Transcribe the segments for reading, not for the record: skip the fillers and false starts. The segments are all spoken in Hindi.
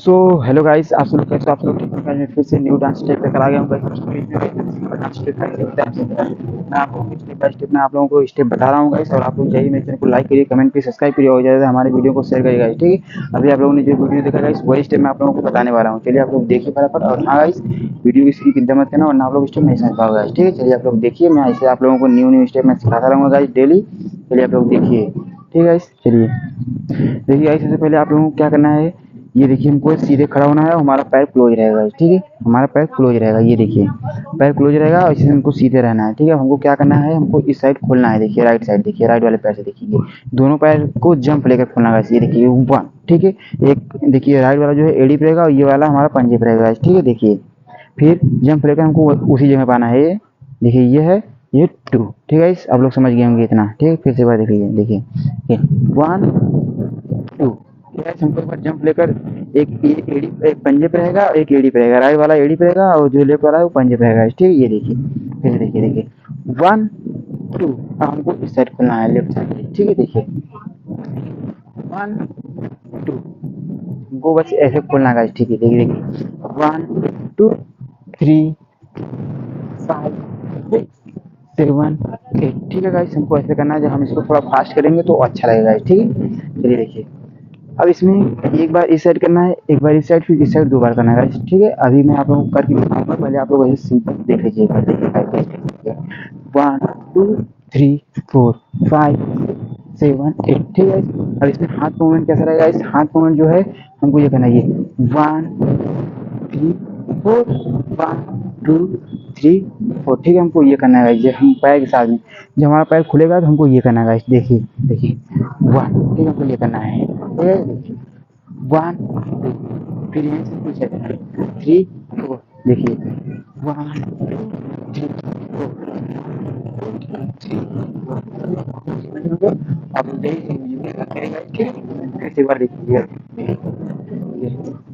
सो हेलो गाइस, आप सब लोग कैसे हो? आप लोग ठीक हो? मैं फिर से न्यू डांस स्टेप लेकर आ गया हूँ गाइस। डांस स्टेप कैसे होता है मैं आप लोगों को स्टेप बाय स्टेप मैं आप लोगों को स्टेप बता रहा हूँ गाइस। और आप लोग जाइए मेरे चैनल को लाइक करिए, कमेंट करिए, सब्सक्राइब करिए और ज़्यादा हमारे वीडियो को शेयर करिए गाइस, ठीक है। अभी आप लोगों ने जो वीडियो देखा गाइस वही स्टेप मैं आप लोगों को बताने वाला हूँ। चलिए आप लोग देखिए फटाफट। और हाँ गाइस, वीडियो की स्किप एकदम मत करना वरना आप लोग स्टेप नहीं समझ पाओगे गाइस, ठीक है। चलिए आप लोग देखिए, मैं ऐसे आप लोगों को न्यू स्टेप मैं सिखाता रहूँगा गाइस डेली। चलिए आप लोग देखिए, ठीक है गाइस। चलिए देखिए गाइस, सबसे पहले आप लोगों को क्या करना है, ये देखिए हमको सीधे खड़ा होना है और हमारा पैर क्लोज रहेगा गाइस, ठीक है। हमारा पैर क्लोज रहेगा, ये देखिए पैर क्लोज रहेगा और इसे हमको सीधे रहना है, ठीक है। हमको क्या करना है, हमको इस साइड खोलना है, देखिए राइट साइड, देखिए राइट वाले पैर से देखिए दोनों पैर को जंप लेकर खोलना है गाइस, ये देखिए वन, ठीक है। एक देखिए राइट वाला जो है एड़ी पे रहेगा और ये वाला हमारा पंजे पे रहेगा गाइस, ठीक है। देखिए फिर जंप लेकर हमको उसी जगह पाना है, ये देखिए ये है, ये टू, ठीक है। आप लोग समझ गए होंगे इतना, ठीक है। फिर से बार देखिए, देखिए वन टू, हमको एक बार जंप लेकर एक एड़ी एक पंजे पे रहेगा और एक एड़ी पे रहेगा, राइट वाला एड़ी पे रहेगा और जो लेफ्ट वाला है वो पंजे पे रहेगा, ठीक है। ये देखिए फिर से देखिए वन टू, हमको इस साइड खोलना है लेफ्ट साइड, ठीक है। देखिए वन टू, हमको बस ऐसे खोलना है, ठीक है। देखिए one two three five six seven eight, ठीक है गाइस। हमको ऐसे करना है, जब हम इसको थोड़ा फास्ट करेंगे तो अच्छा लगेगा, ठीक है। चलिए देखिए, अब इसमें एक बार इस साइड करना है, एक बार इस साइड, फिर इस साइड दो बार करना है गाइस, ठीक है। अभी मैं आप लोगों को करके दिखाऊंगा, पहले आप लोग ऐसे सिंपल देख लीजिए एक बार, देखिए guys one two three four five seven eight, ठीक है। अब इसमें हाथ मूवमेंट कैसा रहेगा, इस हाथ मूवमेंट जो है हमको ये करना है, ये one three four one two three four, ठीक है। हमको ये करना है गाइस, हम पैर के साथ में जब हमारा पैर खुलेगा तो हमको ये करना है गाइस, देखिए देखिए वन, ठीक है। हमको ये करना है, वन टू, फिर यहाँ से पीछे थ्री फोर, देखिए one three four three four. अब फिर से बार देखिए,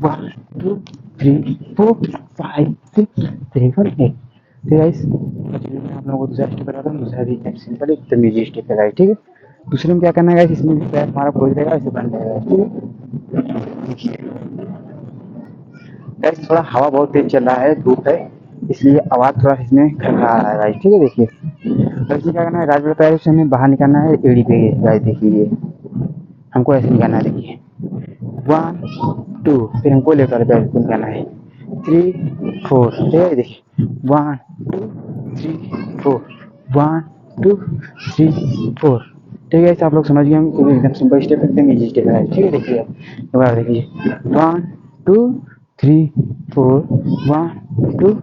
one two three four five six seven eight, ठीक है। मैं आप लोगों को दूसरा स्टेप बताता हूँ, दूसरा भी सिंपल एकदम इजी स्टेप है, ठीक है। दूसरे में क्या करना है, इसमें भी पैर हमारा क्लोज रहेगा, ऐसे बंद रहेगा, ठीक है। देखिए गाइस, थोड़ा हवा बहुत तेज चल रहा है, धूप है, इसलिए आवाज थोड़ा इसमें खड़खड़ा रहा है गाइस, ठीक है। देखिए तो इसमें क्या करना है, राइट वाले पैर से हमें बाहर निकालना है एड़ी पे गाइस, देखिए ये हमको ऐसे निकालना है, देखिए वन टू, फिर हमको लेफ्ट वाले पैर को निकालना है थ्री फोर, ठीक है। देखिए one two three four one two three four, ठीक है। आप लोग समझ गए होंगे क्योंकि एकदम सिंपल स्टेप, एकदम इजी स्टेप है, ठीक है। देखिए अब दोबारा देखिए one two three four one two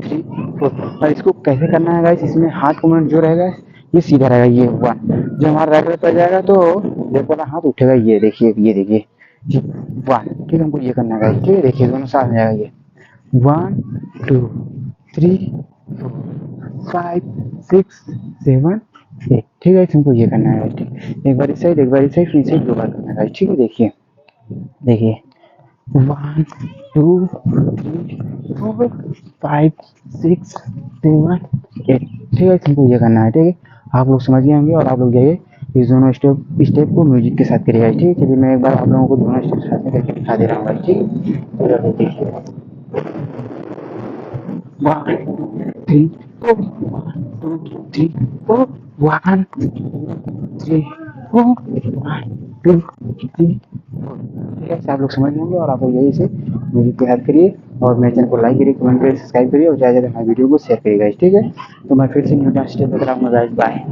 three four. और इसको कैसे करना है गाइस, इसमें हाथ मूवमेंट जो रहेगा ये सीधा रहेगा, ये वन जो हमारा राइट वाला पैर जाएगा तो लेफ्ट वाला हाथ उठेगा, ये देखिए ये देखिए वन, ठीक है। हमको ये करना है गाइस, ठीक है। देखिए दोनों साथ में जाएगा, ये one two three four five six seven eight, ठीक है। हमको ये करना है, ठीक। एक बार इस साइड, एक बार इस साइड, फिर से दो बार करना है, ठीक है। देखिए देखिए one two three four five six seven eight, ठीक है। हमको ये करना है, ठीक है। आप लोग समझ गए होंगे और आप लोग जाइए इस दोनों स्टेप को म्यूजिक के साथ करिएगा, ठीक है। चलिए मैं एक बार आप लोगों को दोनों स्टेप साथ में करके दिखा दे रहा हूँ, ठीक है। देखिए one three four one two three four one three four one two three, ठीक है। आप लोग समझ लेंगे और आप लोग यही से म्यूजिक के साथ करिए और मेरे चैनल को लाइक करिए, कमेंट करिए, सब्सक्राइब करिए और ज़्यादा से ज़्यादा हमारे वीडियो को शेयर करिए गाइस, ठीक है। तो मैं फिर से न्यू डांस स्टेप लेकर आऊँगा गाइस, बाय।